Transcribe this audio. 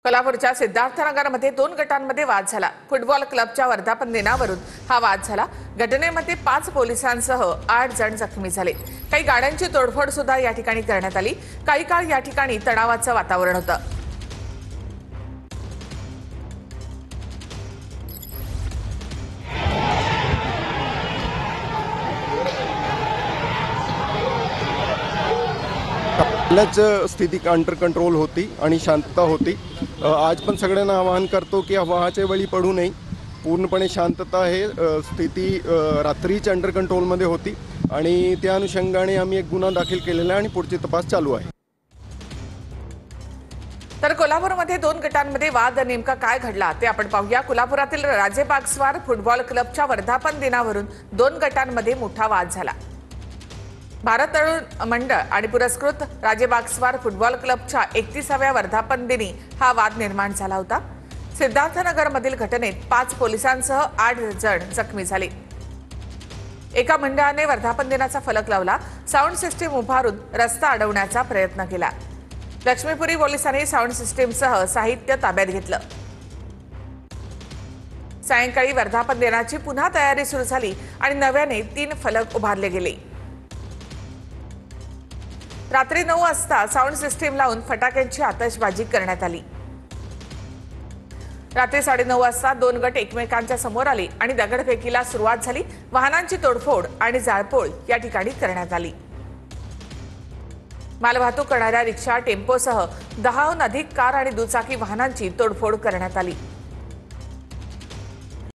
कोल्हापूरच्या सिद्धार्थनगरमध्ये दोन गटांमध्ये वाद झाला। फुटबॉल क्लबच्या वर्धापन दिनावरून हा वाद झाला। घटनेमध्ये 5 पोलिसांसह 8 जण जखमी झाले। काही गाड्यांची तोडफोड सुद्धा या ठिकाणी करण्यात आली। काही काळ या ठिकाणी तणावाचं वातावरण होतं। आपल्याच स्थिती अंडर कंट्रोल होती आणि शांतता होती। आज पण सगळ्यांना आवाहन करतो की वाहाच्या वेळी पडू नये। पूर्णपणे शांतता आहे। स्थिती रात्रीच अंडर कंट्रोलमध्ये होती आणि त्या अनुषंगाने आम्ही एक गुन्हा दाखल केलेला आहे आणि पुढचे तपास चालू आहे। तर कोल्हापूरमध्ये दोन गटांमध्ये वाद नेमका काय घडला ते आपण पाहूया। कोल्हापुरातील राजेबागस्वार फुटबॉल क्लबच्या वर्धापन दिनावरून दोन गटांमध्ये मोठा वाद झाला। भारत तरुण मंडळ आणि पुरस्कृत राजेबागस्वार फुटबॉल क्लबच्या 31व्या वर्धापन दिनी हा वाद निर्माण झाला होता। सिद्धार्थनगरमधील घटनेत 5 पोलिसांसह 8 जण जखमी झाले। एका मंडळाने वर्धापन दिनाचा फलक लावला, साऊंड सिस्टीम उभारून रस्ता अडवण्याचा प्रयत्न केला। लक्ष्मीपुरी पोलिसांनी साऊंड सिस्टीमसह साहित्य ताब्यात घेतलं। सायंकाळी वर्धापन दिनाची पुन्हा तयारी सुरू झाली आणि नव्याने 3 फलक उभारले गेले। रात्री 9 वाजता साऊंड सिस्टीम लावून फटाक्यांची आतषबाजी करण्यात आली। रात्री 9:30 वाजता 2 गट एकमेकांच्या समोर आले आणि दगडफेकीला सुरुवात झाली। वाहनांची तोडफोड आणि जाळपोळ या ठिकाणी करण्यात आली। मालवाहतूक करणाऱ्या रिक्षा, टेम्पोसह 10हून अधिक कार आणि दुचाकी वाहनांची तोडफोड करण्यात आली।